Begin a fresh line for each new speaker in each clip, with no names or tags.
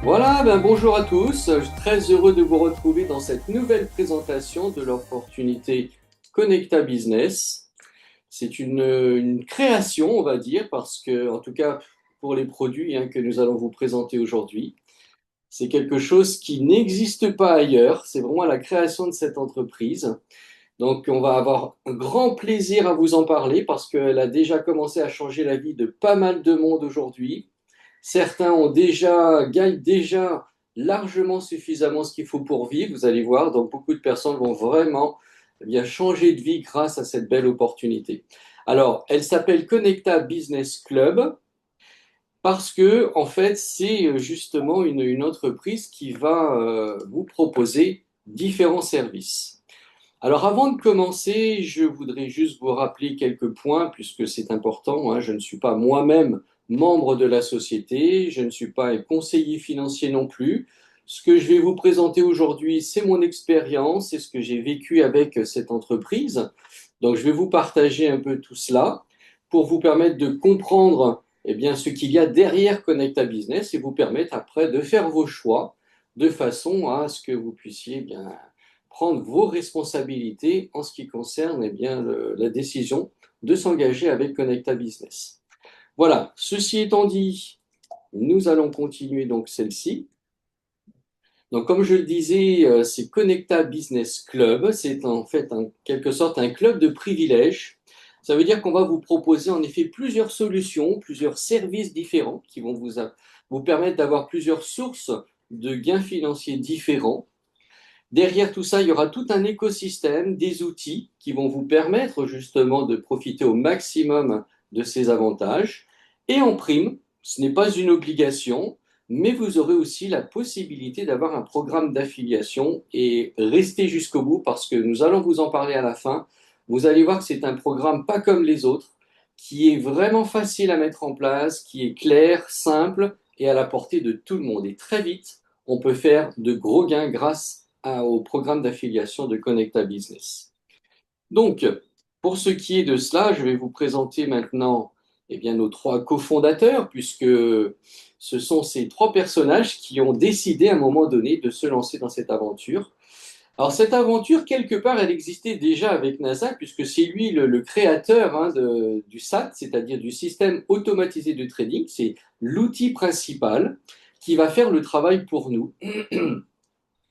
Voilà, bonjour à tous. Je suis très heureux de vous retrouver dans cette nouvelle présentation de l'opportunité Connecta Business. C'est une création, on va dire, parce que, en tout cas, pour les produits que nous allons vous présenter aujourd'hui, c'est quelque chose qui n'existe pas ailleurs. C'est vraiment la création de cette entreprise. Donc, on va avoir un grand plaisir à vous en parler parce qu'elle a déjà commencé à changer la vie de pas mal de monde aujourd'hui. Certains gagnent déjà largement suffisamment ce qu'il faut pour vivre, vous allez voir. Donc, beaucoup de personnes vont vraiment changer de vie grâce à cette belle opportunité. Alors, elle s'appelle Connecta Business Club parce que, en fait, c'est justement une entreprise qui va vous proposer différents services. Alors, avant de commencer, je voudrais juste vous rappeler quelques points, puisque c'est important, hein. Je ne suis pas moi-même membre de la société, je ne suis pas un conseiller financier non plus. Ce que je vais vous présenter aujourd'hui, c'est mon expérience, c'est ce que j'ai vécu avec cette entreprise. Donc, je vais vous partager un peu tout cela pour vous permettre de comprendre ce qu'il y a derrière Connecta Business et vous permettre après de faire vos choix de façon à ce que vous puissiez prendre vos responsabilités en ce qui concerne la décision de s'engager avec Connecta Business. Voilà, ceci étant dit, nous allons continuer donc celle-ci. Donc, comme je le disais, c'est Connecta Business Club. C'est en fait en quelque sorte un club de privilèges. Ça veut dire qu'on va vous proposer en effet plusieurs solutions, plusieurs services différents qui vont vous permettre d'avoir plusieurs sources de gains financiers différents. Derrière tout ça, il y aura tout un écosystème, des outils qui vont vous permettre justement de profiter au maximum de ces avantages. Et en prime, ce n'est pas une obligation, mais vous aurez aussi la possibilité d'avoir un programme d'affiliation et restez jusqu'au bout parce que nous allons vous en parler à la fin. Vous allez voir que c'est un programme pas comme les autres, qui est vraiment facile à mettre en place, qui est clair, simple et à la portée de tout le monde. Et très vite, on peut faire de gros gains grâce au programme d'affiliation de Connecta Business. Donc, pour ce qui est de cela, je vais vous présenter maintenant nos trois cofondateurs, puisque ce sont ces trois personnages qui ont décidé à un moment donné de se lancer dans cette aventure. Alors, cette aventure, quelque part, elle existait déjà avec NASA, puisque c'est lui le créateur du SAT, c'est-à-dire du système automatisé de trading. C'est l'outil principal qui va faire le travail pour nous.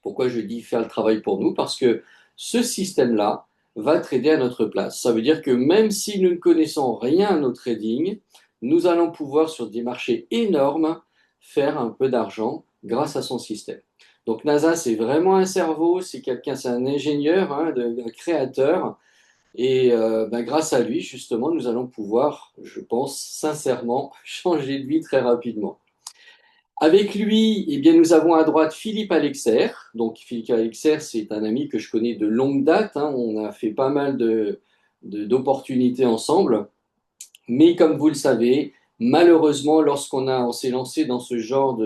Pourquoi je dis faire le travail pour nous? Parce que ce système-là va trader à notre place. Ça veut dire que même si nous ne connaissons rien au trading, nous allons pouvoir, sur des marchés énormes, faire un peu d'argent grâce à son système. Donc NASA, c'est vraiment un cerveau, c'est quelqu'un, c'est un ingénieur, un créateur. Et grâce à lui, justement, nous allons pouvoir, je pense sincèrement, changer de vie très rapidement. Avec lui, nous avons à droite Philippe Alexer. Donc, Philippe Alexer, c'est un ami que je connais de longue date, hein. On a fait pas mal d'opportunités ensemble. Mais comme vous le savez, malheureusement, on s'est lancé dans ce genre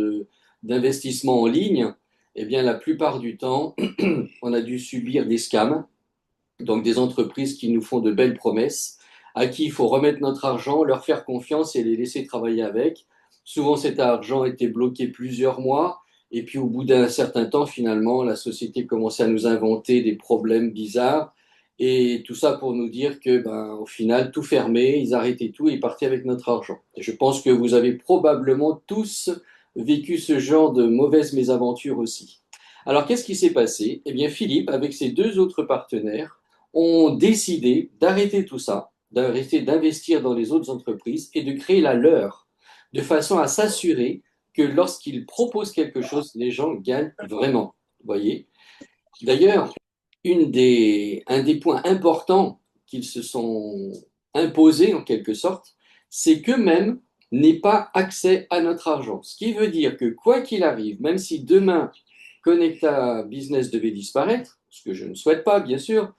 d'investissement en ligne, la plupart du temps, on a dû subir des scams, donc des entreprises qui nous font de belles promesses, à qui il faut remettre notre argent, leur faire confiance et les laisser travailler avec. Souvent, cet argent était bloqué plusieurs mois, et puis au bout d'un certain temps, finalement, la société commençait à nous inventer des problèmes bizarres, et tout ça pour nous dire que, au final, tout fermait, ils arrêtaient tout et ils partaient avec notre argent. Et je pense que vous avez probablement tous vécu ce genre de mauvaises mésaventures aussi. Alors, qu'est-ce qui s'est passé? Eh bien, Philippe, avec ses deux autres partenaires, ont décidé d'arrêter tout ça, d'arrêter d'investir dans les autres entreprises et de créer la leur, de façon à s'assurer que lorsqu'ils proposent quelque chose, les gens gagnent vraiment. Vous voyez? D'ailleurs, un des points importants qu'ils se sont imposés en quelque sorte, c'est qu'eux-mêmes n'aient pas accès à notre argent. Ce qui veut dire que quoi qu'il arrive, même si demain Connecta Business devait disparaître, ce que je ne souhaite pas bien sûr,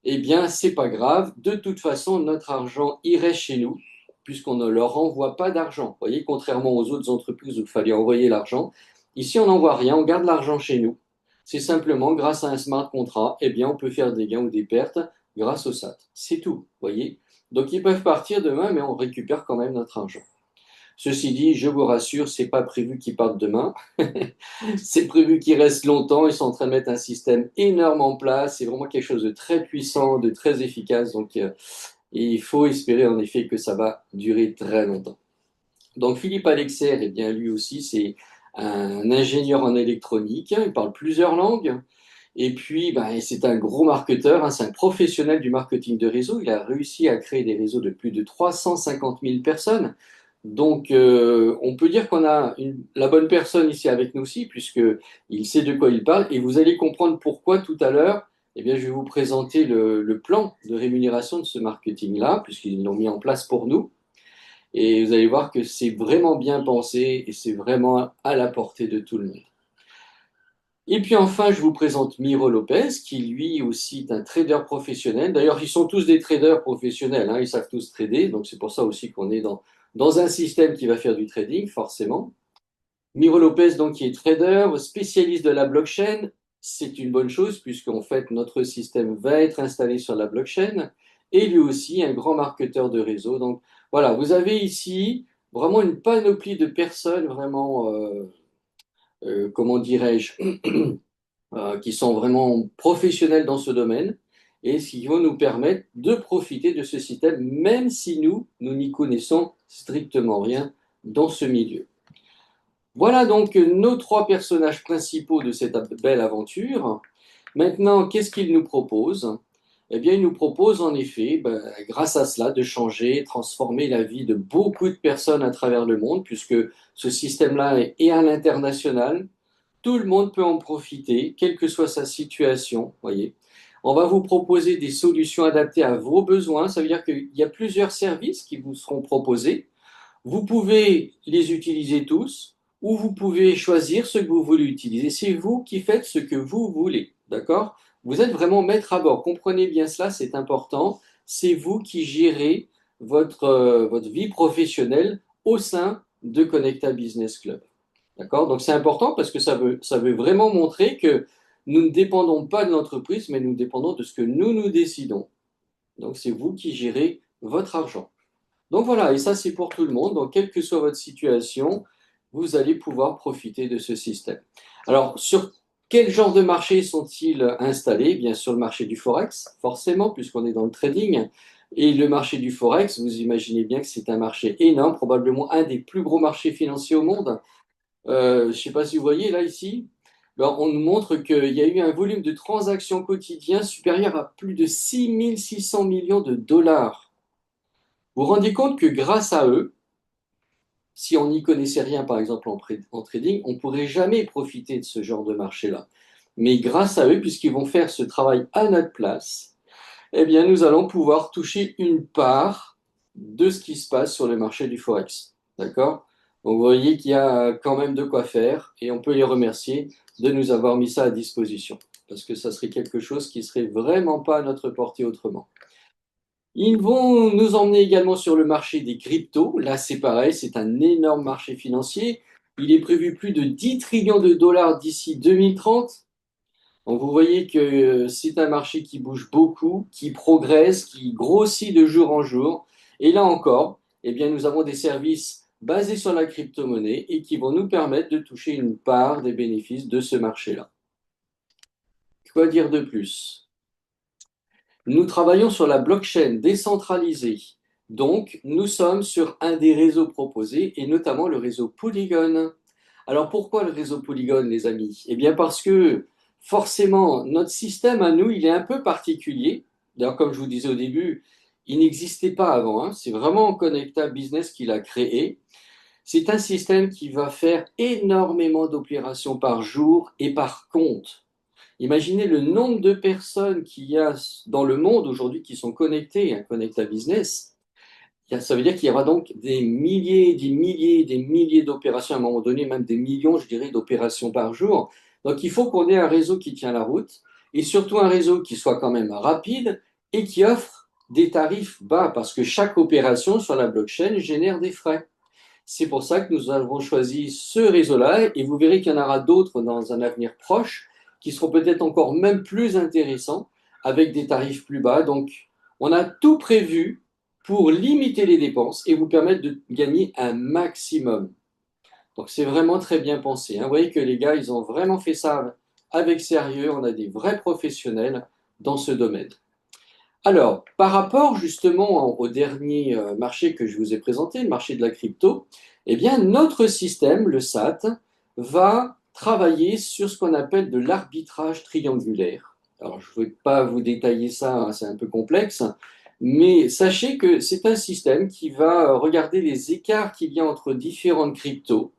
eh bien, c'est pas grave. De toute façon, notre argent irait chez nous, puisqu'on ne leur envoie pas d'argent. Vous voyez, contrairement aux autres entreprises où il fallait envoyer l'argent, ici, on n'envoie rien, on garde l'argent chez nous. C'est simplement, grâce à un smart contract, on peut faire des gains ou des pertes grâce au SAT. C'est tout, vous voyez. Donc, ils peuvent partir demain, mais on récupère quand même notre argent. Ceci dit, je vous rassure, c'est pas prévu qu'ils partent demain. C'est prévu qu'ils restent longtemps. Ils sont en train de mettre un système énorme en place. C'est vraiment quelque chose de très puissant, de très efficace. Donc, il faut espérer en effet que ça va durer très longtemps. Donc, Philippe Alexer, eh bien, lui aussi, c'est un ingénieur en électronique. Il parle plusieurs langues. Et puis, ben, c'est un gros marketeur, hein, c'est un professionnel du marketing de réseau. Il a réussi à créer des réseaux de plus de 350 000 personnes. Donc, on peut dire qu'on a la bonne personne ici avec nous aussi, puisqu'il sait de quoi il parle. Et vous allez comprendre pourquoi tout à l'heure. Eh bien, je vais vous présenter le plan de rémunération de ce marketing-là, puisqu'ils l'ont mis en place pour nous. Et vous allez voir que c'est vraiment bien pensé et c'est vraiment à la portée de tout le monde. Et puis enfin, je vous présente Miro Lopez, qui lui aussi est un trader professionnel. D'ailleurs, ils sont tous des traders professionnels, hein, ils savent tous trader, donc c'est pour ça aussi qu'on est dans un système qui va faire du trading, forcément. Miro Lopez, donc, qui est trader, spécialiste de la blockchain, c'est une bonne chose, puisqu'en fait, notre système va être installé sur la blockchain, et lui aussi, un grand marketeur de réseau. Donc voilà, vous avez ici vraiment une panoplie de personnes vraiment, comment dirais-je, qui sont vraiment professionnels dans ce domaine et ce qui vont nous permettre de profiter de ce système, même si nous n'y connaissons strictement rien dans ce milieu. Voilà donc nos trois personnages principaux de cette belle aventure. Maintenant, qu'est-ce qu'ils nous proposent? Eh bien, ils nous proposent en effet, grâce à cela, de changer, transformer la vie de beaucoup de personnes à travers le monde, puisque ce système-là est à l'international. Tout le monde peut en profiter, quelle que soit sa situation, voyez. On va vous proposer des solutions adaptées à vos besoins. Ça veut dire qu'il y a plusieurs services qui vous seront proposés. Vous pouvez les utiliser tous ou vous pouvez choisir ce que vous voulez utiliser. C'est vous qui faites ce que vous voulez, d'accord? Vous êtes vraiment maître à bord. Comprenez bien cela, c'est important. C'est vous qui gérez votre vie professionnelle au sein de Connecta Business Club. D'accord? Donc c'est important parce que ça veut vraiment montrer que nous ne dépendons pas de l'entreprise, mais nous dépendons de ce que nous décidons. Donc c'est vous qui gérez votre argent. Donc voilà, et ça c'est pour tout le monde. Donc quelle que soit votre situation, vous allez pouvoir profiter de ce système. Alors sur quel genre de marché sont-ils installés? Eh bien sur le marché du Forex, forcément, puisqu'on est dans le trading. Et le marché du Forex, vous imaginez bien que c'est un marché énorme, probablement un des plus gros marchés financiers au monde. Je ne sais pas si vous voyez là ici, ben, on nous montre qu'il y a eu un volume de transactions quotidien supérieur à plus de 6 600 millions de dollars. Vous vous rendez compte que grâce à eux, si on n'y connaissait rien, par exemple en trading, on ne pourrait jamais profiter de ce genre de marché-là. Mais grâce à eux, puisqu'ils vont faire ce travail à notre place, eh bien, nous allons pouvoir toucher une part de ce qui se passe sur le marché du Forex. D'accord? Donc, vous voyez qu'il y a quand même de quoi faire et on peut les remercier de nous avoir mis ça à disposition parce que ça serait quelque chose qui serait vraiment pas à notre portée autrement. Ils vont nous emmener également sur le marché des cryptos. Là, c'est pareil, c'est un énorme marché financier. Il est prévu plus de 10 trillions de dollars d'ici 2030. Donc vous voyez que c'est un marché qui bouge beaucoup, qui progresse, qui grossit de jour en jour. Et là encore, eh bien, nous avons des services basés sur la crypto-monnaie et qui vont nous permettre de toucher une part des bénéfices de ce marché-là. Quoi dire de plus? Nous travaillons sur la blockchain décentralisée. Donc, nous sommes sur un des réseaux proposés et notamment le réseau Polygon. Alors pourquoi le réseau Polygon, les amis? Eh bien parce que forcément, notre système à nous, il est un peu particulier. D'ailleurs, comme je vous disais au début, il n'existait pas avant, hein. C'est vraiment Connecta Business qui l'a créé. C'est un système qui va faire énormément d'opérations par jour et par compte. Imaginez le nombre de personnes qu'il y a dans le monde aujourd'hui qui sont connectées à Connecta Business. Ça veut dire qu'il y aura donc des milliers, des milliers, des milliers d'opérations, à un moment donné, même des millions, je dirais, d'opérations par jour. Donc il faut qu'on ait un réseau qui tient la route et surtout un réseau qui soit quand même rapide et qui offre des tarifs bas parce que chaque opération sur la blockchain génère des frais. C'est pour ça que nous avons choisi ce réseau-là et vous verrez qu'il y en aura d'autres dans un avenir proche qui seront peut-être encore même plus intéressants avec des tarifs plus bas. Donc on a tout prévu pour limiter les dépenses et vous permettre de gagner un maximum. Donc c'est vraiment très bien pensé, hein. Vous voyez que les gars, ils ont vraiment fait ça avec sérieux. On a des vrais professionnels dans ce domaine. Alors, par rapport justement au dernier marché que je vous ai présenté, le marché de la crypto, eh bien, notre système, le SAT, va travailler sur ce qu'on appelle de l'arbitrage triangulaire. Alors, je ne vais pas vous détailler ça, hein, c'est un peu complexe, mais sachez que c'est un système qui va regarder les écarts qu'il y a entre différentes cryptos.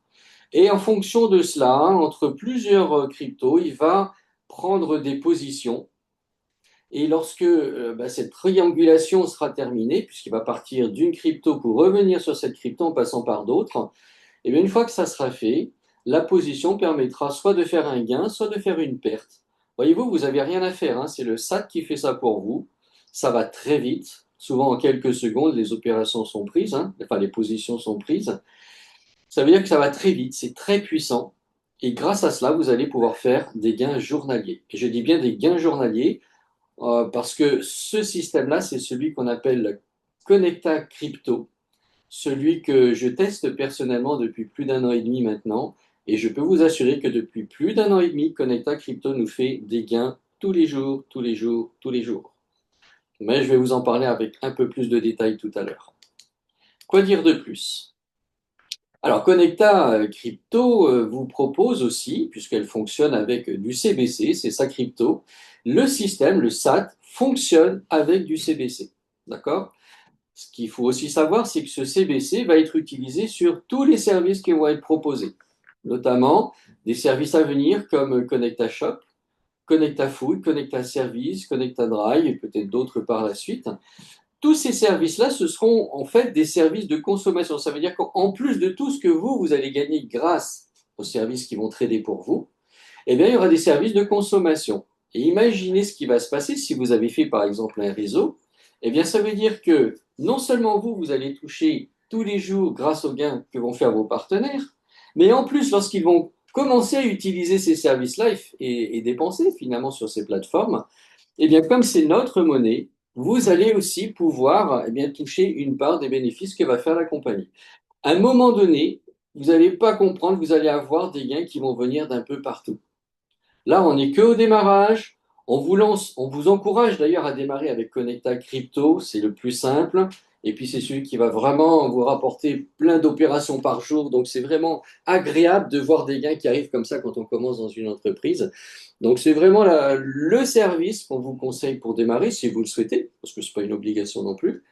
Et en fonction de cela, hein, entre plusieurs cryptos, il va prendre des positions et lorsque cette triangulation sera terminée, puisqu'il va partir d'une crypto pour revenir sur cette crypto en passant par d'autres, et bien une fois que ça sera fait, la position permettra soit de faire un gain, soit de faire une perte. Voyez-vous, vous n'avez rien à faire, hein, c'est le SAT qui fait ça pour vous. Ça va très vite. Souvent en quelques secondes, les opérations sont prises, hein, enfin les positions sont prises. Ça veut dire que ça va très vite, c'est très puissant. Et grâce à cela, vous allez pouvoir faire des gains journaliers. Et je dis bien des gains journaliers parce que ce système-là, c'est celui qu'on appelle Connecta Crypto, celui que je teste personnellement depuis plus d'un an et demi maintenant. Et je peux vous assurer que depuis plus d'un an et demi, Connecta Crypto nous fait des gains tous les jours, tous les jours, tous les jours. Mais je vais vous en parler avec un peu plus de détails tout à l'heure. Quoi dire de plus? Alors, Connecta Crypto vous propose aussi, puisqu'elle fonctionne avec du CBC, c'est sa crypto, le système, le SAT, fonctionne avec du CBC. D'accord? Ce qu'il faut aussi savoir, c'est que ce CBC va être utilisé sur tous les services qui vont être proposés, notamment des services à venir comme Connecta Shop, Connecta Food, Connecta Service, Connecta Drive et peut-être d'autres par la suite. Tous ces services-là, ce seront en fait des services de consommation. Ça veut dire qu'en plus de tout ce que vous allez gagner grâce aux services qui vont trader pour vous, eh bien, il y aura des services de consommation. Et imaginez ce qui va se passer si vous avez fait par exemple un réseau. Eh bien, ça veut dire que non seulement vous allez toucher tous les jours grâce aux gains que vont faire vos partenaires, mais en plus, lorsqu'ils vont commencer à utiliser ces services-là et dépenser finalement sur ces plateformes, eh bien, comme c'est notre monnaie, vous allez aussi pouvoir eh bien, toucher une part des bénéfices que va faire la compagnie. À un moment donné, vous n'allez pas comprendre, vous allez avoir des gains qui vont venir d'un peu partout. Là, on n'est qu'au démarrage. On vous lance, on vous encourage d'ailleurs à démarrer avec Connecta Crypto, c'est le plus simple. Et puis c'est celui qui va vraiment vous rapporter plein d'opérations par jour. Donc c'est vraiment agréable de voir des gains qui arrivent comme ça quand on commence dans une entreprise. Donc c'est vraiment le service qu'on vous conseille pour démarrer si vous le souhaitez, parce que ce n'est pas une obligation non plus.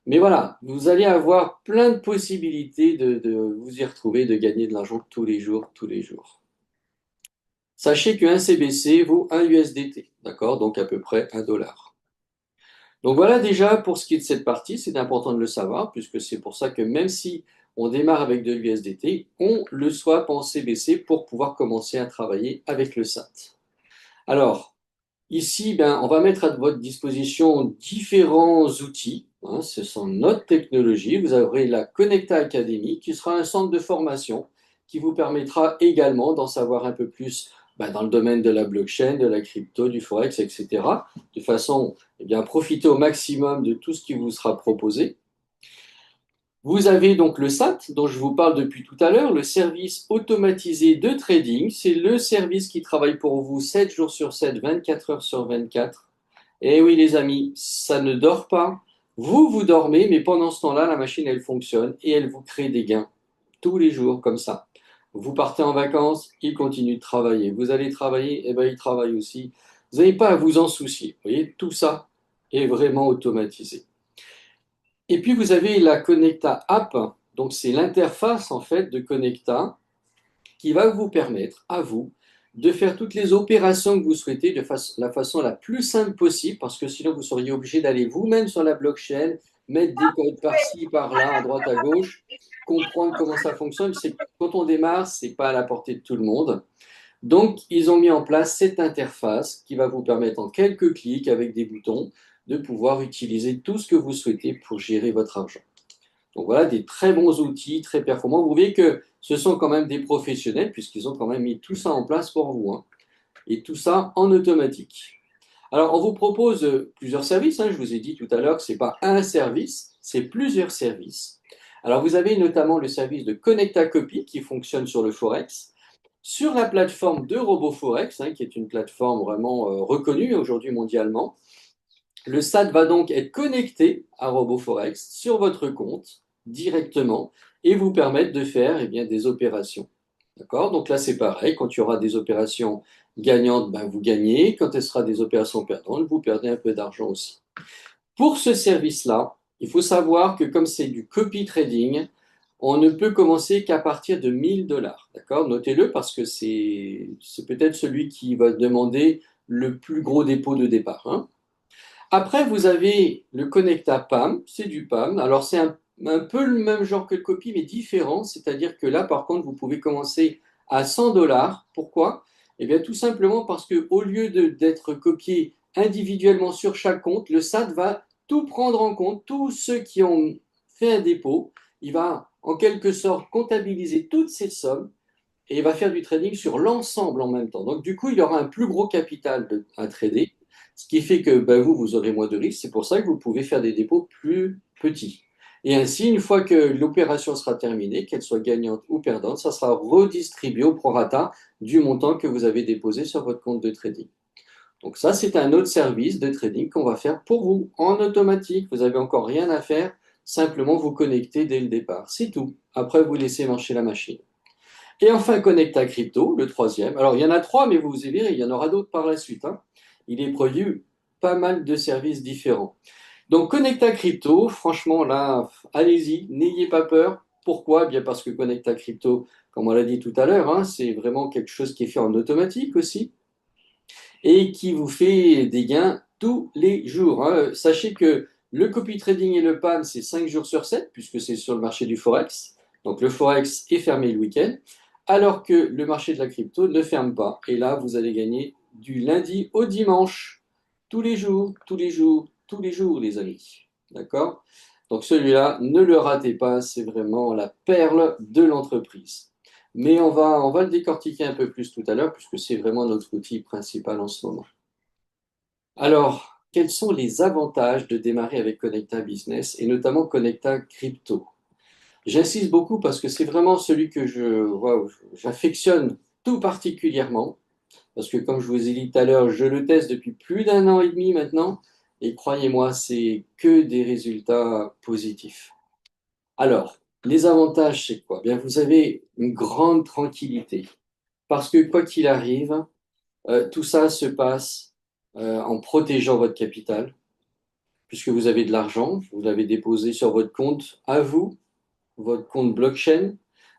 Mais voilà, vous allez avoir plein de possibilités de vous y retrouver, de gagner de l'argent tous les jours, tous les jours. Sachez qu'un CBC vaut un USDT, d'accord? Donc à peu près $1. Donc voilà déjà pour ce qui est de cette partie, c'est important de le savoir, puisque c'est pour ça que même si on démarre avec de l'USDT, on le swap en CBC pour pouvoir commencer à travailler avec le SAT. Alors, ici, on va mettre à votre disposition différents outils, hein, ce sont notre technologie. Vous aurez la Connecta Academy, qui sera un centre de formation qui vous permettra également d'en savoir un peu plus dans le domaine de la blockchain, de la crypto, du forex, etc. De façon à profiter au maximum de tout ce qui vous sera proposé. Vous avez donc le SAT, dont je vous parle depuis tout à l'heure, le service automatisé de trading. C'est le service qui travaille pour vous 7 jours sur 7, 24 heures sur 24. Et oui, les amis, ça ne dort pas. Vous dormez, mais pendant ce temps-là, la machine, elle fonctionne et elle vous crée des gains tous les jours comme ça. Vous partez en vacances, il continue de travailler. Vous allez travailler, et il travaille aussi. Vous n'avez pas à vous en soucier. Vous voyez, tout ça est vraiment automatisé. Et puis, vous avez la Connecta App. Donc, c'est l'interface, en fait, de Connecta qui va vous permettre, à vous, de faire toutes les opérations que vous souhaitez de la façon la plus simple possible, parce que sinon, vous seriez obligé d'aller vous-même sur la blockchain, mettre des codes par-ci, par-là, à droite, à gauche, comprendre comment ça fonctionne. Quand on démarre, ce n'est pas à la portée de tout le monde. Donc, ils ont mis en place cette interface qui va vous permettre en quelques clics avec des boutons de pouvoir utiliser tout ce que vous souhaitez pour gérer votre argent. Donc voilà, des très bons outils, très performants. Vous voyez que ce sont quand même des professionnels puisqu'ils ont quand même mis tout ça en place pour vous, hein, et tout ça en automatique. Alors, on vous propose plusieurs services, hein. Je vous ai dit tout à l'heure que ce n'est pas un service, c'est plusieurs services. Alors, vous avez notamment le service de Connecta Copy qui fonctionne sur le Forex, sur la plateforme de RoboForex, qui est une plateforme vraiment reconnue aujourd'hui mondialement. Le SAT va donc être connecté à RoboForex sur votre compte directement et vous permettre de faire des opérations. D'accord? Donc là, c'est pareil. Quand il y aura des opérations gagnantes, ben, vous gagnez. Quand il sera des opérations perdantes, vous perdez un peu d'argent aussi. Pour ce service-là, il faut savoir que comme c'est du copy trading, on ne peut commencer qu'à partir de 1 000 $. D'accord? Notez-le parce que c'est peut-être celui qui va demander le plus gros dépôt de départ. Après, vous avez le Connecta PAM, c'est du PAM. Alors, c'est un peu le même genre que le copy, mais différent. C'est-à-dire que là, par contre, vous pouvez commencer à 100 $. Pourquoi? Eh bien, tout simplement parce qu'au lieu d'être copié individuellement sur chaque compte, le SAT va tout prendre en compte, tous ceux qui ont fait un dépôt. Il va, en quelque sorte, comptabiliser toutes ces sommes et il va faire du trading sur l'ensemble en même temps. Donc, du coup, il aura un plus gros capital à trader, ce qui fait que vous aurez moins de risques. C'est pour ça que vous pouvez faire des dépôts plus petits. Et ainsi, une fois que l'opération sera terminée, qu'elle soit gagnante ou perdante, ça sera redistribué au prorata du montant que vous avez déposé sur votre compte de trading. Donc ça, c'est un autre service de trading qu'on va faire pour vous en automatique. Vous n'avez encore rien à faire, simplement vous connecter dès le départ. C'est tout. Après, vous laissez marcher la machine. Et enfin, Connecta Crypto, le troisième. Alors, il y en a trois, mais vous verrez, il y en aura d'autres par la suite. Il est prévu pas mal de services différents. Donc, Connecta Crypto, franchement, là, allez-y, n'ayez pas peur. Pourquoi? Bien parce que Connecta Crypto, comme on l'a dit tout à l'heure, c'est vraiment quelque chose qui est fait en automatique aussi et qui vous fait des gains tous les jours. Sachez que le copy trading et le PAM, c'est 5 jours sur 7, puisque c'est sur le marché du Forex. Donc, le Forex est fermé le week-end alors que le marché de la crypto ne ferme pas. Et là, vous allez gagner du lundi au dimanche, tous les jours, tous les jours, tous les jours, les amis. D'accord? Donc celui-là, ne le ratez pas, c'est vraiment la perle de l'entreprise. Mais on va le décortiquer un peu plus tout à l'heure, puisque c'est vraiment notre outil principal en ce moment. Alors, quels sont les avantages de démarrer avec Connecta Business et notamment Connecta Crypto? J'insiste beaucoup parce que c'est vraiment celui que j'affectionne tout particulièrement. Parce que comme je vous ai dit tout à l'heure, je le teste depuis plus d'un an et demi maintenant. Et croyez-moi, c'est que des résultats positifs. Alors, les avantages, c'est quoi? Bien, vous avez une grande tranquillité. Parce que quoi qu'il arrive, tout ça se passe en protégeant votre capital. Puisque vous avez de l'argent, vous l'avez déposé sur votre compte à vous, votre compte blockchain,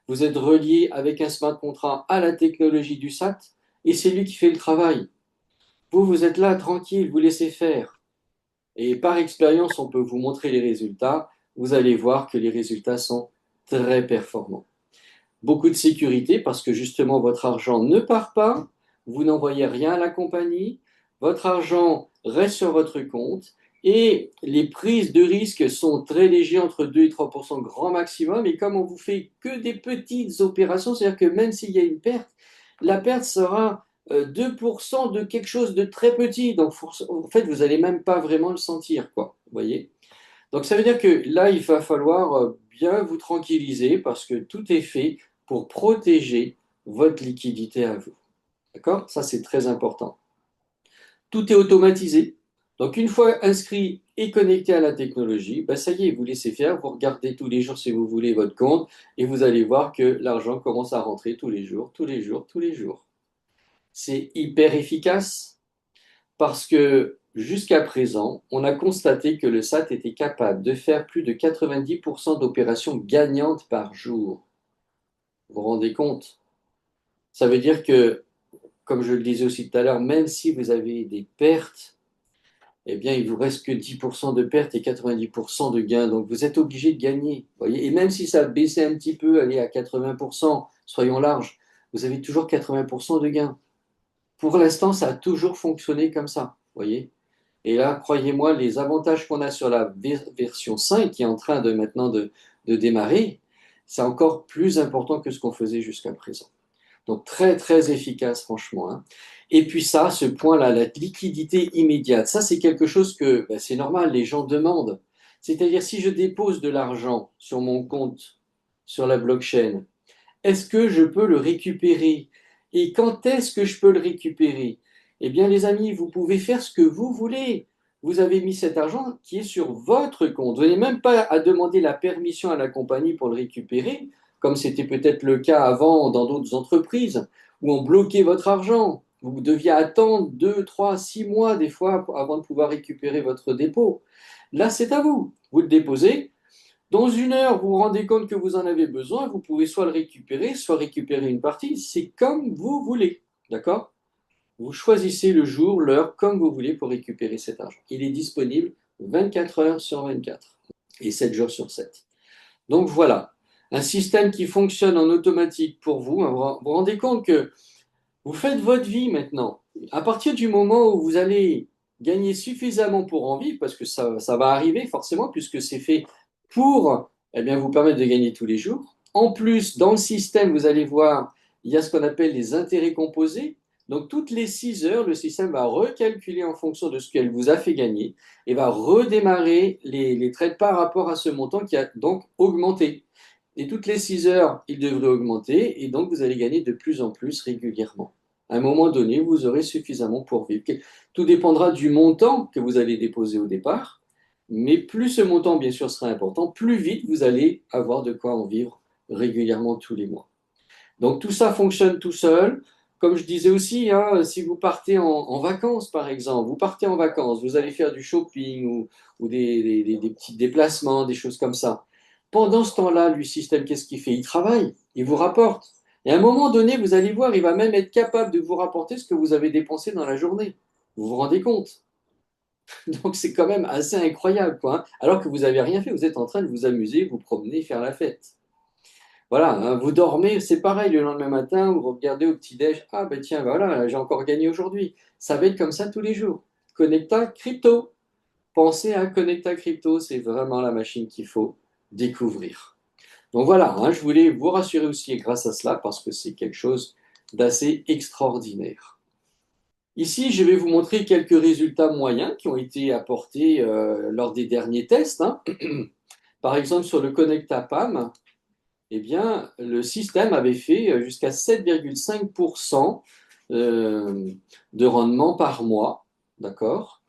vous êtes relié avec un smart contract à la technologie du SAT et c'est lui qui fait le travail. Vous, vous êtes là tranquille, vous laissez faire. Et par expérience, on peut vous montrer les résultats. Vous allez voir que les résultats sont très performants. Beaucoup de sécurité parce que justement votre argent ne part pas, vous n'envoyez rien à la compagnie, votre argent reste sur votre compte et les prises de risque sont très légères, entre 2 et 3% grand maximum. Et comme on vous fait que des petites opérations, c'est-à-dire que même s'il y a une perte, la perte sera 2% de quelque chose de très petit. Donc en fait, vous n'allez même pas vraiment le sentir, quoi. Vous voyez? Donc ça veut dire que là, il va falloir bien vous tranquilliser parce que tout est fait pour protéger votre liquidité à vous. D'accord? Ça, c'est très important. Tout est automatisé. Donc une fois inscrit et connecté à la technologie, ben ça y est, vous laissez faire, vous regardez tous les jours si vous voulez votre compte et vous allez voir que l'argent commence à rentrer tous les jours, tous les jours, tous les jours. C'est hyper efficace parce que jusqu'à présent, on a constaté que le SAT était capable de faire plus de 90% d'opérations gagnantes par jour. Vous vous rendez compte? Ça veut dire que, comme je le disais aussi tout à l'heure, même si vous avez des pertes, eh bien, il vous reste que 10% de pertes et 90% de gains. Donc, vous êtes obligé de gagner. Voyez, et même si ça baissait un petit peu, allez à 80%, soyons larges, vous avez toujours 80% de gains. Pour l'instant, ça a toujours fonctionné comme ça. Voyez? Et là, croyez-moi, les avantages qu'on a sur la version 5 qui est en train de maintenant de démarrer, c'est encore plus important que ce qu'on faisait jusqu'à présent. Donc très très efficace franchement. Et puis ça, ce point-là, la liquidité immédiate, ça c'est quelque chose que c'est normal, les gens demandent. C'est-à-dire, si je dépose de l'argent sur mon compte, sur la blockchain, est-ce que je peux le récupérer? Et quand est-ce que je peux le récupérer? Eh bien, les amis, vous pouvez faire ce que vous voulez. Vous avez mis cet argent qui est sur votre compte. Vous n'avez même pas à demander la permission à la compagnie pour le récupérer, comme c'était peut-être le cas avant dans d'autres entreprises, où on bloquait votre argent. Vous deviez attendre 2, 3, 6 mois des fois avant de pouvoir récupérer votre dépôt. Là, c'est à vous. Vous le déposez, dans une heure, vous vous rendez compte que vous en avez besoin, vous pouvez soit le récupérer, soit récupérer une partie. C'est comme vous voulez. D'accord? Vous choisissez le jour, l'heure, comme vous voulez pour récupérer cet argent. Il est disponible 24 heures sur 24 et 7 jours sur 7. Donc voilà, un système qui fonctionne en automatique pour vous. Vous vous rendez compte que vous faites votre vie maintenant. À partir du moment où vous allez gagner suffisamment pour en vivre, parce que ça va arriver forcément, puisque c'est fait pour vous permettre de gagner tous les jours. En plus, dans le système, vous allez voir, il y a ce qu'on appelle les intérêts composés. Donc, toutes les 6 heures, le système va recalculer en fonction de ce qu'elle vous a fait gagner et va redémarrer les trades par rapport à ce montant qui a donc augmenté. Et toutes les 6 heures, il devrait augmenter et donc vous allez gagner de plus en plus régulièrement. À un moment donné, vous aurez suffisamment pour vivre. Tout dépendra du montant que vous allez déposer au départ, mais plus ce montant, bien sûr, sera important, plus vite vous allez avoir de quoi en vivre régulièrement tous les mois. Donc tout ça fonctionne tout seul. Comme je disais aussi, hein, si vous partez en vacances, par exemple, vous partez en vacances, vous allez faire du shopping ou des petits déplacements, des choses comme ça. Pendant ce temps-là, le système, qu'est-ce qu'il fait? Il travaille, il vous rapporte. Et à un moment donné, vous allez voir, il va même être capable de vous rapporter ce que vous avez dépensé dans la journée. Vous vous rendez compte? Donc c'est quand même assez incroyable, quoi, hein. Alors que vous n'avez rien fait, vous êtes en train de vous amuser, vous promener, faire la fête. Voilà, hein, vous dormez, c'est pareil, le lendemain matin, vous regardez au petit-déj, ah ben tiens, ben voilà, j'ai encore gagné aujourd'hui. Ça va être comme ça tous les jours. Connecta Crypto. Pensez à Connecta Crypto, c'est vraiment la machine qu'il faut découvrir. Donc voilà, hein, je voulais vous rassurer aussi grâce à cela parce que c'est quelque chose d'assez extraordinaire. Ici, je vais vous montrer quelques résultats moyens qui ont été apportés lors des derniers tests, hein. Par exemple, sur le Connecta PAM, eh bien, le système avait fait jusqu'à 7,5% de rendement par mois. D'accord?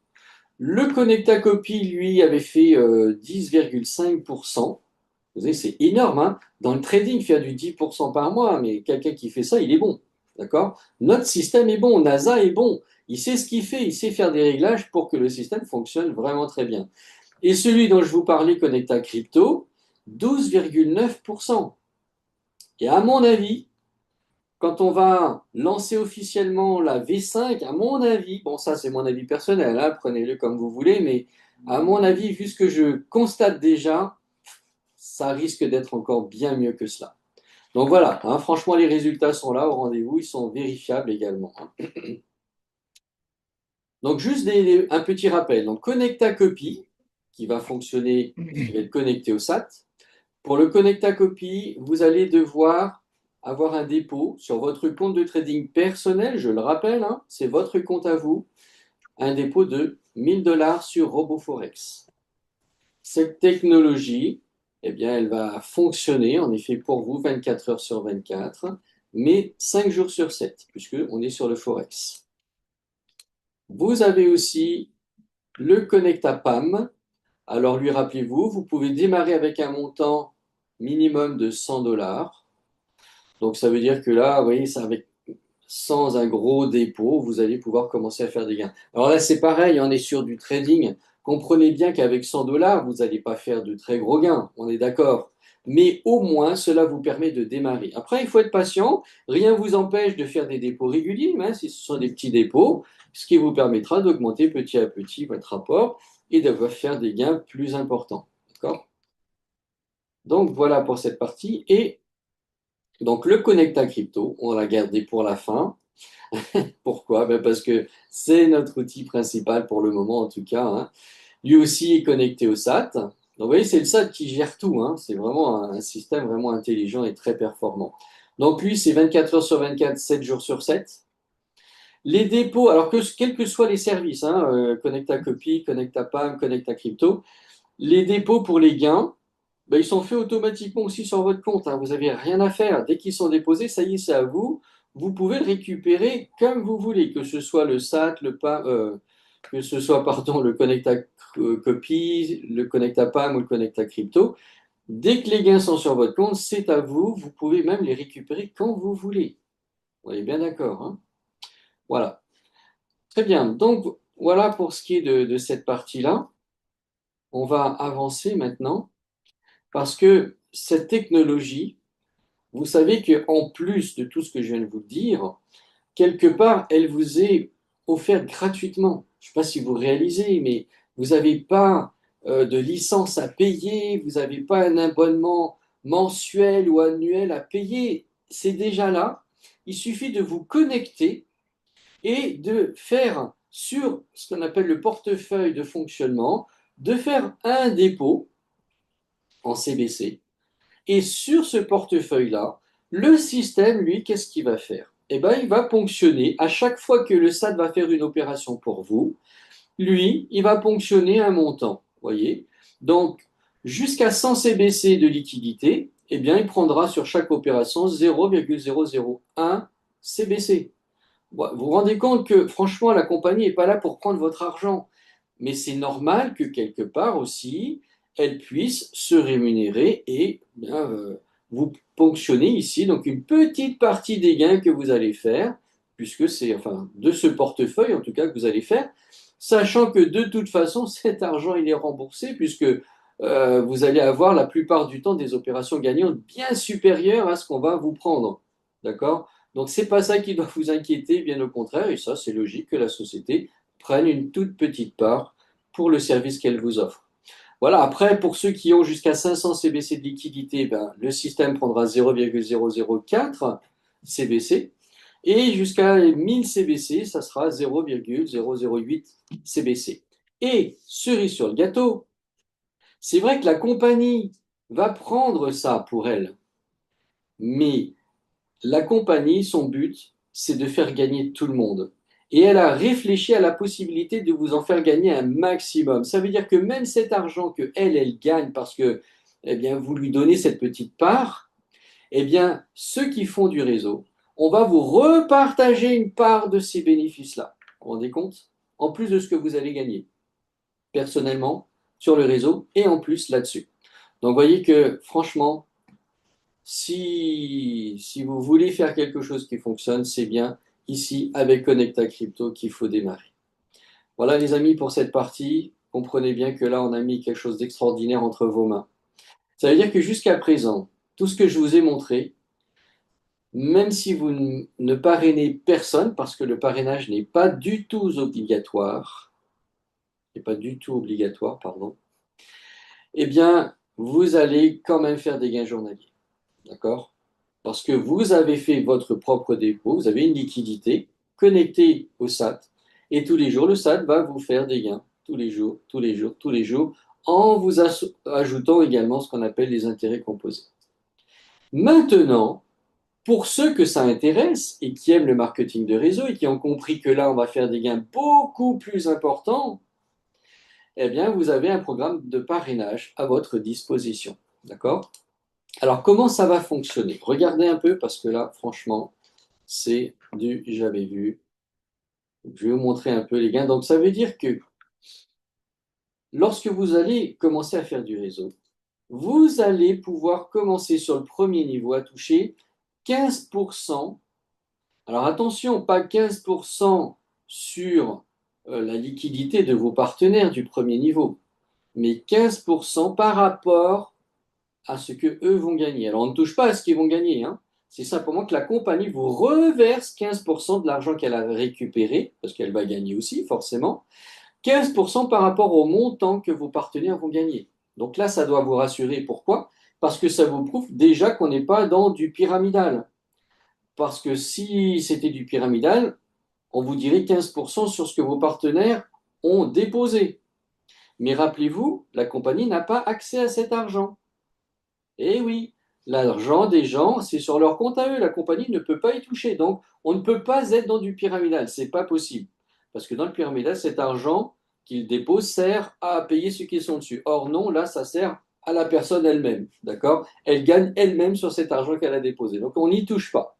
Le Connectacopy, lui, avait fait 10,5%. Vous savez, c'est énorme, hein. Dans le trading, faire du 10% par mois, mais quelqu'un qui fait ça, il est bon. D'accord? Notre système est bon, NASA est bon. Il sait ce qu'il fait, il sait faire des réglages pour que le système fonctionne vraiment très bien. Et celui dont je vous parlais, Connecta Crypto, 12,9%. Et à mon avis, quand on va lancer officiellement la V5, à mon avis, bon ça c'est mon avis personnel, hein, prenez-le comme vous voulez, mais à mon avis, vu ce que je constate déjà, ça risque d'être encore bien mieux que cela. Donc voilà, hein, franchement les résultats sont là au rendez-vous, ils sont vérifiables également, hein. Donc juste un petit rappel, donc Connecta Copy, qui va fonctionner, qui va être connecté au SAT. Pour le Connecta Copy, vous allez devoir avoir un dépôt sur votre compte de trading personnel, je le rappelle, hein, c'est votre compte à vous, un dépôt de 1000 $ sur RoboForex. Cette technologie, eh bien, elle va fonctionner en effet pour vous 24 heures sur 24, mais 5 jours sur 7, puisqu'on est sur le Forex. Vous avez aussi le Connecta PAM. Alors lui, rappelez-vous, vous pouvez démarrer avec un montant minimum de 100 $. Donc ça veut dire que là, vous voyez, sans un gros dépôt, vous allez pouvoir commencer à faire des gains. Alors là, c'est pareil, on est sur du trading. Comprenez bien qu'avec 100 $, vous n'allez pas faire de très gros gains, on est d'accord. Mais au moins, cela vous permet de démarrer. Après, il faut être patient. Rien ne vous empêche de faire des dépôts réguliers, même si ce sont des petits dépôts, ce qui vous permettra d'augmenter petit à petit votre rapport et de faire des gains plus importants. D'accord? Donc voilà pour cette partie. Et donc le Connecta Crypto, on l'a gardé pour la fin. Pourquoi? Ben parce que c'est notre outil principal pour le moment en tout cas, hein. Lui aussi est connecté au SAT. Donc vous voyez, c'est le SAT qui gère tout, hein. C'est vraiment un système vraiment intelligent et très performant. Donc lui, c'est 24 heures sur 24, 7 jours sur 7. Les dépôts, alors que quels que soient les services, hein, Connecta Copy, Connecta PAM, Connecta Crypto, Les dépôts pour les gains, ben, ils sont faits automatiquement aussi sur votre compte, hein. Vous n'avez rien à faire. Dès qu'ils sont déposés, ça y est, c'est à vous. Vous pouvez le récupérer comme vous voulez, que ce soit le SAT, que ce soit pardon, le Connecta Copy, le Connecta PAM ou le Connecta Crypto. Dès que les gains sont sur votre compte, c'est à vous. Vous pouvez même les récupérer quand vous voulez. On est bien d'accord, hein? Voilà. Très bien. Donc, voilà pour ce qui est de cette partie-là. On va avancer maintenant parce que cette technologie, vous savez qu'en plus de tout ce que je viens de vous dire, quelque part, elle vous est offerte gratuitement. Je ne sais pas si vous réalisez, mais vous n'avez pas de licence à payer, vous n'avez pas un abonnement mensuel ou annuel à payer. C'est déjà là. Il suffit de vous connecter et de faire sur ce qu'on appelle le portefeuille de fonctionnement, de faire un dépôt en CBC. Et sur ce portefeuille-là, le système, lui, qu'est-ce qu'il va faire? Eh bien, il va ponctionner à chaque fois que le SAT va faire une opération pour vous. Lui, il va ponctionner un montant, voyez. Donc, jusqu'à 100 CBC de liquidité, eh bien, il prendra sur chaque opération 0,001 CBC. Vous vous rendez compte que, franchement, la compagnie n'est pas là pour prendre votre argent. Mais c'est normal que quelque part aussi, elle puisse se rémunérer et bien, vous ponctionner ici donc une petite partie des gains que vous allez faire, puisque c'est enfin de ce portefeuille en tout cas que vous allez faire, sachant que de toute façon cet argent il est remboursé puisque vous allez avoir la plupart du temps des opérations gagnantes bien supérieures à ce qu'on va vous prendre, d'accord? Donc c'est pas ça qui doit vous inquiéter, bien au contraire, et ça c'est logique que la société prenne une toute petite part pour le service qu'elle vous offre. Voilà, après, pour ceux qui ont jusqu'à 500 CBC de liquidité, ben, le système prendra 0,004 CBC. Et jusqu'à 1000 CBC, ça sera 0,008 CBC. Et cerise sur le gâteau, c'est vrai que la compagnie va prendre ça pour elle. Mais la compagnie, son but, c'est de faire gagner tout le monde. Et elle a réfléchi à la possibilité de vous en faire gagner un maximum. Ça veut dire que même cet argent que elle gagne parce que eh bien, vous lui donnez cette petite part, eh bien, ceux qui font du réseau, on va vous repartager une part de ces bénéfices-là. Vous vous rendez compte? En plus de ce que vous allez gagner personnellement sur le réseau et en plus là-dessus. Donc, vous voyez que franchement, si vous voulez faire quelque chose qui fonctionne, c'est bien ici avec Connecta Crypto qu'il faut démarrer. Voilà les amis pour cette partie. Comprenez bien que là, on a mis quelque chose d'extraordinaire entre vos mains. Ça veut dire que jusqu'à présent, tout ce que je vous ai montré, même si vous ne parrainez personne, parce que le parrainage n'est pas du tout obligatoire, n'est pas du tout obligatoire, pardon, eh bien, vous allez quand même faire des gains journaliers. D'accord? Parce que vous avez fait votre propre dépôt, vous avez une liquidité connectée au SAT, et tous les jours, le SAT va vous faire des gains, tous les jours, tous les jours, tous les jours, en vous ajoutant également ce qu'on appelle les intérêts composés. Maintenant, pour ceux que ça intéresse et qui aiment le marketing de réseau et qui ont compris que là, on va faire des gains beaucoup plus importants, eh bien, vous avez un programme de parrainage à votre disposition. D'accord? Alors, comment ça va fonctionner? Regardez un peu parce que là, franchement, c'est du jamais vu. Je vais vous montrer un peu les gains. Donc, ça veut dire que lorsque vous allez commencer à faire du réseau, vous allez pouvoir commencer sur le premier niveau à toucher 15%. Alors, attention, pas 15% sur la liquidité de vos partenaires du premier niveau, mais 15% par rapport à ce que eux vont gagner. Alors, on ne touche pas à ce qu'ils vont gagner, hein. C'est simplement que la compagnie vous reverse 15% de l'argent qu'elle a récupéré, parce qu'elle va gagner aussi, forcément, 15% par rapport au montant que vos partenaires vont gagner. Donc là, ça doit vous rassurer. Pourquoi? Parce que ça vous prouve déjà qu'on n'est pas dans du pyramidal. Parce que si c'était du pyramidal, on vous dirait 15% sur ce que vos partenaires ont déposé. Mais rappelez-vous, la compagnie n'a pas accès à cet argent. Eh oui, l'argent des gens, c'est sur leur compte à eux. La compagnie ne peut pas y toucher. Donc, on ne peut pas être dans du pyramidal. C'est pas possible. Parce que dans le pyramidal, cet argent, qu'il dépose sert à payer ceux qui sont dessus. Or, non, là, ça sert à la personne elle-même, d'accord? Elle gagne elle-même sur cet argent qu'elle a déposé. Donc, on n'y touche pas.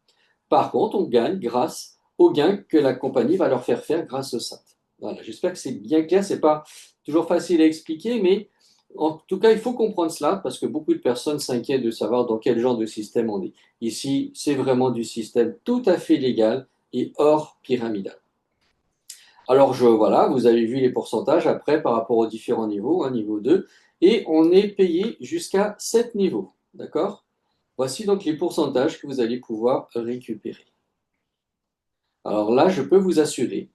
Par contre, on gagne grâce aux gains que la compagnie va leur faire grâce au SAT. Voilà, j'espère que c'est bien clair. C'est pas toujours facile à expliquer, mais en tout cas, il faut comprendre cela parce que beaucoup de personnes s'inquiètent de savoir dans quel genre de système on est. Ici, c'est vraiment du système tout à fait légal et hors pyramidal. Alors, voilà, vous avez vu les pourcentages après par rapport aux différents niveaux, hein, niveau 2, et on est payé jusqu'à 7 niveaux. D'accord? Voici donc les pourcentages que vous allez pouvoir récupérer. Alors là, je peux vous assurer,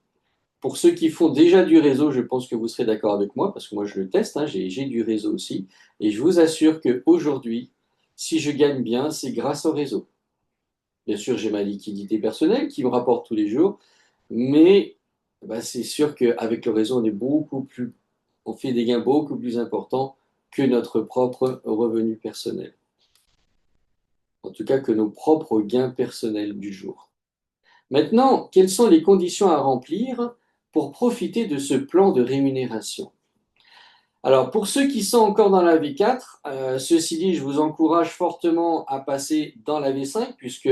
pour ceux qui font déjà du réseau, je pense que vous serez d'accord avec moi, parce que moi je le teste, hein, j'ai du réseau aussi, et je vous assure qu'aujourd'hui, si je gagne bien, c'est grâce au réseau. Bien sûr, j'ai ma liquidité personnelle qui me rapporte tous les jours, mais bah, c'est sûr qu'avec le réseau, on fait des gains beaucoup plus importants que notre propre revenu personnel. En tout cas, que nos propres gains personnels du jour. Maintenant, quelles sont les conditions à remplir pour profiter de ce plan de rémunération? Alors, pour ceux qui sont encore dans la V4, ceci dit, je vous encourage fortement à passer dans la V5, puisque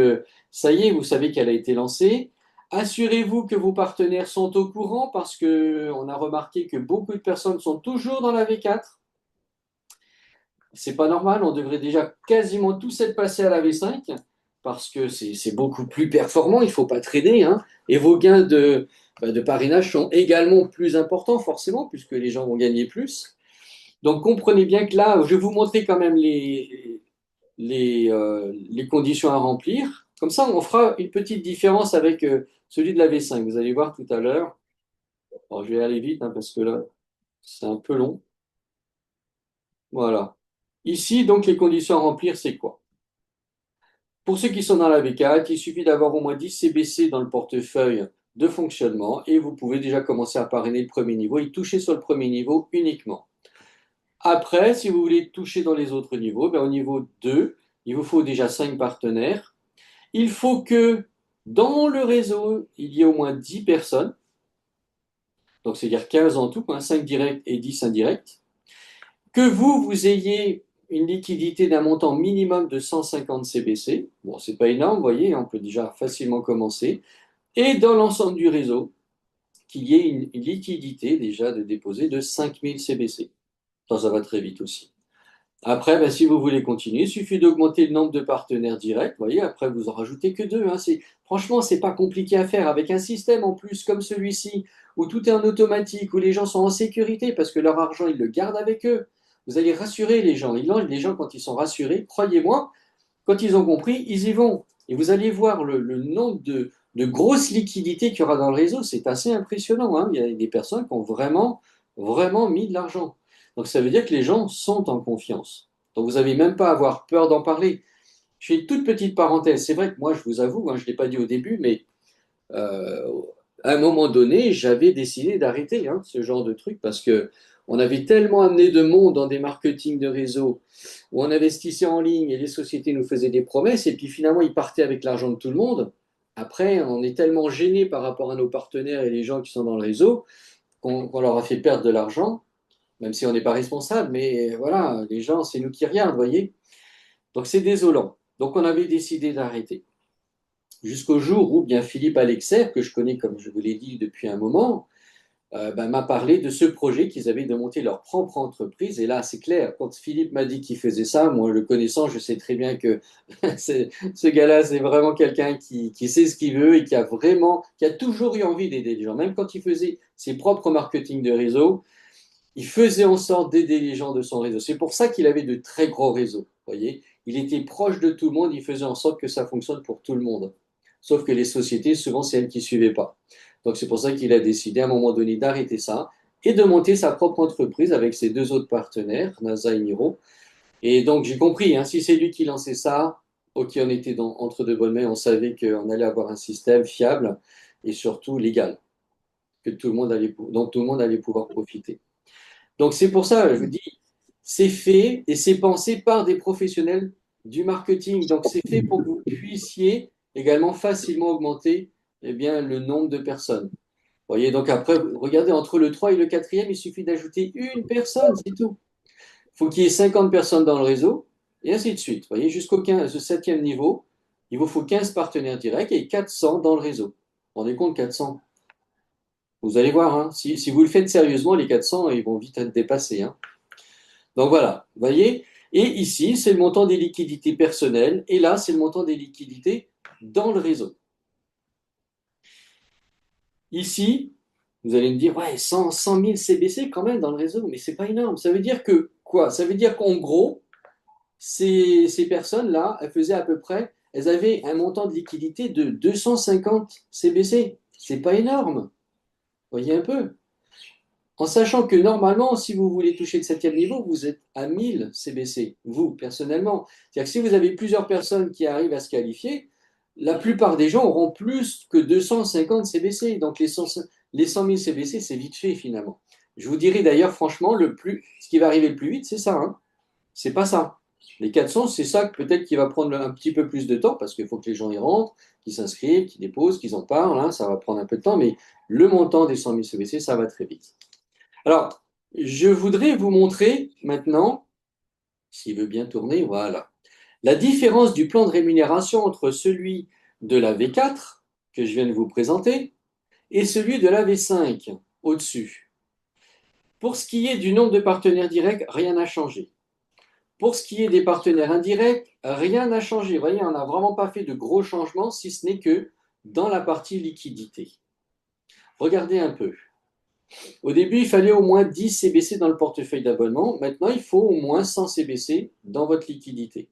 ça y est, vous savez qu'elle a été lancée. Assurez-vous que vos partenaires sont au courant, parce qu'on a remarqué que beaucoup de personnes sont toujours dans la V4. C'est pas normal, on devrait déjà quasiment tous être passés à la V5 parce que c'est beaucoup plus performant, il ne faut pas trader, hein, et vos gains de parrainage sont également plus importants, forcément, puisque les gens vont gagner plus. Donc comprenez bien que là, je vais vous montrer quand même les conditions à remplir. Comme ça, on fera une petite différence avec celui de la V5. Vous allez voir tout à l'heure. Alors, je vais aller vite hein, parce que là, c'est un peu long. Voilà. Ici, donc, les conditions à remplir, c'est quoi? Pour ceux qui sont dans la V4, il suffit d'avoir au moins 10 CBC dans le portefeuille de fonctionnement et vous pouvez déjà commencer à parrainer le premier niveau et toucher sur le premier niveau uniquement. Après, si vous voulez toucher dans les autres niveaux, ben au niveau 2, il vous faut déjà 5 partenaires. Il faut que dans le réseau, il y ait au moins 10 personnes, donc c'est-à-dire 15 en tout, 5 directs et 10 indirects. Que vous ayez une liquidité d'un montant minimum de 150 CBC. Bon, c'est pas énorme, vous voyez, on peut déjà facilement commencer. Et dans l'ensemble du réseau, qu'il y ait une liquidité déjà de déposer de 5000 CBC. Ça va très vite aussi. Après, ben, si vous voulez continuer, il suffit d'augmenter le nombre de partenaires directs. Vous voyez, après, vous en rajoutez que deux. Hein. Franchement, c'est pas compliqué à faire. Avec un système en plus comme celui-ci, où tout est en automatique, où les gens sont en sécurité parce que leur argent, ils le gardent avec eux. Vous allez rassurer les gens. Les gens, quand ils sont rassurés, croyez-moi, quand ils ont compris, ils y vont. Et vous allez voir le nombre de grosses liquidités qu'il y aura dans le réseau. C'est assez impressionnant. Hein. Il y a des personnes qui ont vraiment, vraiment mis de l'argent. Donc ça veut dire que les gens sont en confiance. Donc vous n'avez même pas à avoir peur d'en parler. Je fais une toute petite parenthèse. C'est vrai que moi, je vous avoue, hein, je ne l'ai pas dit au début, mais euh, à un moment donné, j'avais décidé d'arrêter hein, ce genre de truc parce que on avait tellement amené de monde dans des marketing de réseau où on investissait en ligne et les sociétés nous faisaient des promesses et puis finalement ils partaient avec l'argent de tout le monde. Après, on est tellement gêné par rapport à nos partenaires et les gens qui sont dans le réseau qu'on leur a fait perdre de l'argent, même si on n'est pas responsable. Mais voilà, les gens, c'est nous qui regardent, vous voyez. Donc c'est désolant. Donc on avait décidé d'arrêter. Jusqu'au jour où bien Philippe Alexer, que je connais comme je vous l'ai dit depuis un moment, m'a parlé de ce projet qu'ils avaient de monter leur propre entreprise. Et là, c'est clair, quand Philippe m'a dit qu'il faisait ça, moi le connaissant, je sais très bien que ce gars-là, c'est vraiment quelqu'un qui sait ce qu'il veut et qui a toujours eu envie d'aider les gens. Même quand il faisait ses propres marketing de réseau, il faisait en sorte d'aider les gens de son réseau. C'est pour ça qu'il avait de très gros réseaux. Voyez, il était proche de tout le monde, il faisait en sorte que ça fonctionne pour tout le monde. Sauf que les sociétés, souvent, c'est elles qui ne suivaient pas. Donc c'est pour ça qu'il a décidé à un moment donné d'arrêter ça et de monter sa propre entreprise avec ses deux autres partenaires, NASA et Miro. Et donc j'ai compris, hein, si c'est lui qui lançait ça, ok, on était entre de bonnes mains, on savait qu'on allait avoir un système fiable et surtout légal, dont tout le monde allait pouvoir profiter. Donc c'est pour ça, je vous dis, c'est fait et c'est pensé par des professionnels du marketing. Donc c'est fait pour que vous puissiez également facilement augmenter eh bien, le nombre de personnes. Voyez, donc après, regardez, entre le 3 et le quatrième, il suffit d'ajouter une personne, c'est tout. Il faut qu'il y ait 50 personnes dans le réseau, et ainsi de suite. Voyez, jusqu'au 15, ce septième niveau, il vous faut 15 partenaires directs et 400 dans le réseau. Vous vous rendez compte, 400? Vous allez voir, hein, si vous le faites sérieusement, les 400, ils vont vite être dépassés, hein. Donc voilà, vous voyez. Et ici, c'est le montant des liquidités personnelles, et là, c'est le montant des liquidités dans le réseau. Ici, vous allez me dire, ouais, 100 000 CBC quand même dans le réseau, mais c'est pas énorme. Ça veut dire que quoi? Ça veut dire qu'en gros, ces personnes-là, elles faisaient à peu près, elles avaient un montant de liquidité de 250 CBC. C'est pas énorme. Voyez un peu. En sachant que normalement, si vous voulez toucher le septième niveau, vous êtes à 1000 CBC, vous, personnellement. C'est-à-dire que si vous avez plusieurs personnes qui arrivent à se qualifier, la plupart des gens auront plus que 250 CBC. Donc les 100 000 CBC, c'est vite fait finalement. Je vous dirais d'ailleurs, franchement, ce qui va arriver le plus vite, c'est ça, hein. C'est pas ça. Les 400, c'est ça que peut-être qui va prendre un petit peu plus de temps parce qu'il faut que les gens y rentrent, qu'ils s'inscrivent, qu'ils déposent, qu'ils en parlent, hein, ça va prendre un peu de temps, mais le montant des 100 000 CBC, ça va très vite. Alors, je voudrais vous montrer maintenant, s'il veut bien tourner, voilà, la différence du plan de rémunération entre celui de la V4 que je viens de vous présenter et celui de la V5 au-dessus. Pour ce qui est du nombre de partenaires directs, rien n'a changé. Pour ce qui est des partenaires indirects, rien n'a changé. Vous voyez, on n'a vraiment pas fait de gros changements, si ce n'est que dans la partie liquidité. Regardez un peu. Au début, il fallait au moins 10 CBC dans le portefeuille d'abonnement. Maintenant, il faut au moins 100 CBC dans votre liquidité.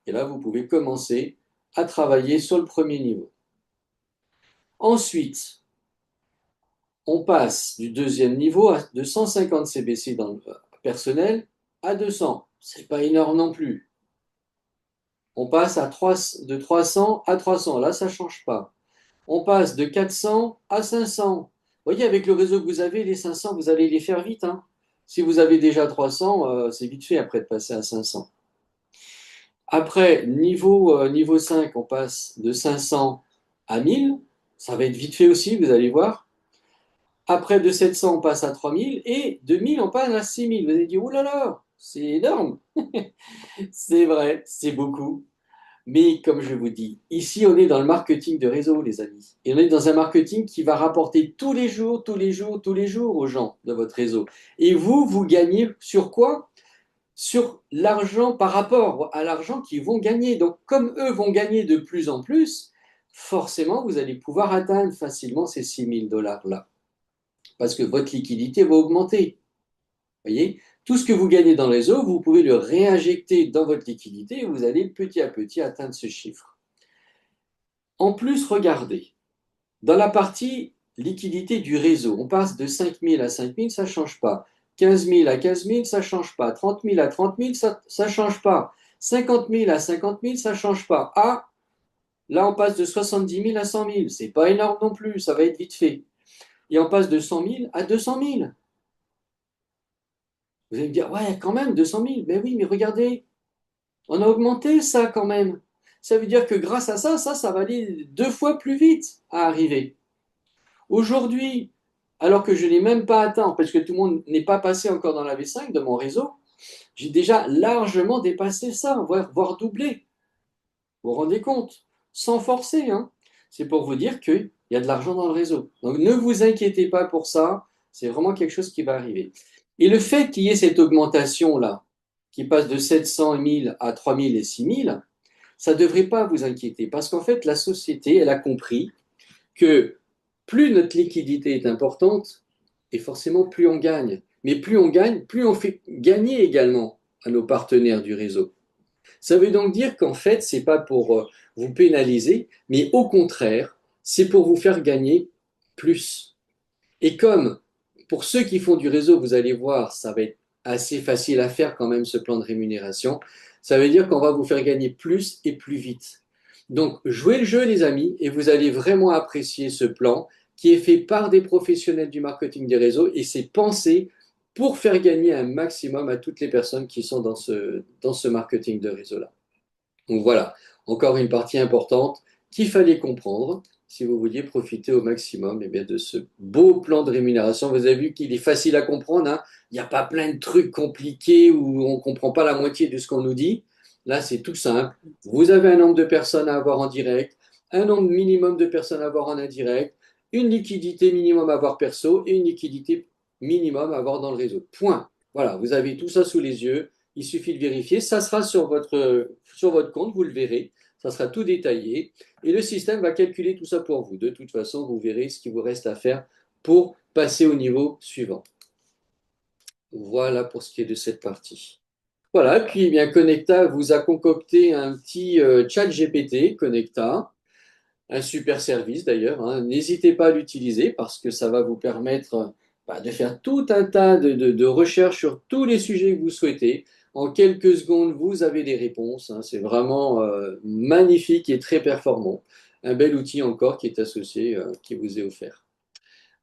Et là, vous pouvez commencer à travailler sur le premier niveau. Ensuite, on passe du deuxième niveau de 150 CBC dans le personnel à 200. Ce n'est pas énorme non plus. On passe de 300 à 300. Là, ça ne change pas. On passe de 400 à 500. Vous voyez, avec le réseau que vous avez, les 500, vous allez les faire vite, hein. Si vous avez déjà 300, c'est vite fait après de passer à 500. Après, niveau 5, on passe de 500 à 1000. Ça va être vite fait aussi, vous allez voir. Après, de 700, on passe à 3000. Et de 1000, on passe à 6000. Vous allez dire, oh là là, c'est énorme. C'est vrai, c'est beaucoup. Mais comme je vous dis, ici, on est dans le marketing de réseau, les amis. Et on est dans un marketing qui va rapporter tous les jours, tous les jours, tous les jours aux gens de votre réseau. Et vous, vous gagnez sur quoi? Sur l'argent par rapport à l'argent qu'ils vont gagner. Donc, comme eux vont gagner de plus en plus, forcément, vous allez pouvoir atteindre facilement ces 6 000 $ là. Parce que votre liquidité va augmenter. Voyez, tout ce que vous gagnez dans le réseau, vous pouvez le réinjecter dans votre liquidité et vous allez petit à petit atteindre ce chiffre. En plus, regardez, dans la partie liquidité du réseau, on passe de 5 000 à 5 000, ça ne change pas. 15 000 à 15 000, ça ne change pas. 30 000 à 30 000, ça ne change pas. 50 000 à 50 000, ça ne change pas. Ah, là, on passe de 70 000 à 100 000. C'est pas énorme non plus, ça va être vite fait. Et on passe de 100 000 à 200 000. Vous allez me dire, ouais, quand même, 200 000. Mais oui, mais regardez, on a augmenté ça quand même. Ça veut dire que grâce à ça, ça va aller 2 fois plus vite à arriver. Aujourd'hui, alors que je n'ai même pas atteint, parce que tout le monde n'est pas passé encore dans la V5 de mon réseau, j'ai déjà largement dépassé ça, voire doublé. Vous vous rendez compte? Sans forcer, hein. C'est pour vous dire qu'il y a de l'argent dans le réseau. Donc ne vous inquiétez pas pour ça, c'est vraiment quelque chose qui va arriver. Et le fait qu'il y ait cette augmentation-là, qui passe de 700 000 à 3 000 et 6 000, ça ne devrait pas vous inquiéter, parce qu'en fait, la société, elle a compris que plus notre liquidité est importante, et forcément plus on gagne. Mais plus on gagne, plus on fait gagner également à nos partenaires du réseau. Ça veut donc dire qu'en fait, ce n'est pas pour vous pénaliser, mais au contraire, c'est pour vous faire gagner plus. Et comme pour ceux qui font du réseau, vous allez voir, ça va être assez facile à faire quand même ce plan de rémunération, ça veut dire qu'on va vous faire gagner plus et plus vite. Donc, jouez le jeu, les amis, et vous allez vraiment apprécier ce plan qui est fait par des professionnels du marketing des réseaux et c'est pensé pour faire gagner un maximum à toutes les personnes qui sont dans ce marketing de réseau-là. Donc voilà, encore une partie importante qu'il fallait comprendre. si vous vouliez profiter au maximum eh bien, de ce beau plan de rémunération. Vous avez vu qu'il est facile à comprendre, hein. Il n'y a pas plein de trucs compliqués où on ne comprend pas la moitié de ce qu'on nous dit. Là, c'est tout simple. Vous avez un nombre de personnes à avoir en direct, un nombre minimum de personnes à avoir en indirect, une liquidité minimum à avoir perso et une liquidité minimum à avoir dans le réseau. Point. Voilà, vous avez tout ça sous les yeux. Il suffit de vérifier. Ça sera sur votre compte, vous le verrez. Ça sera tout détaillé. Et le système va calculer tout ça pour vous. De toute façon, vous verrez ce qu'il vous reste à faire pour passer au niveau suivant. Voilà pour ce qui est de cette partie. Voilà, puis eh bien, Connecta vous a concocté un petit chat GPT, Connecta, un super service d'ailleurs, hein. N'hésitez pas à l'utiliser parce que ça va vous permettre de faire tout un tas de recherches sur tous les sujets que vous souhaitez. En quelques secondes, vous avez des réponses, hein. C'est vraiment magnifique et très performant. Un bel outil encore qui est associé, qui vous est offert.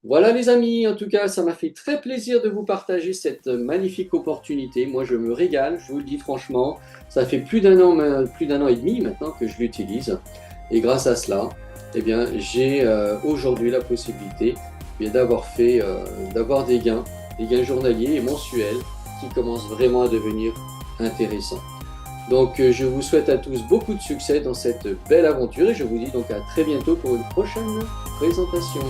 Voilà les amis, en tout cas, ça m'a fait très plaisir de vous partager cette magnifique opportunité. Moi, je me régale, je vous le dis franchement. Ça fait plus d'un an et demi maintenant que je l'utilise. Et grâce à cela, eh bien, j'ai aujourd'hui la possibilité d'avoir des gains journaliers et mensuels qui commencent vraiment à devenir intéressants. Donc, je vous souhaite à tous beaucoup de succès dans cette belle aventure et je vous dis donc à très bientôt pour une prochaine présentation.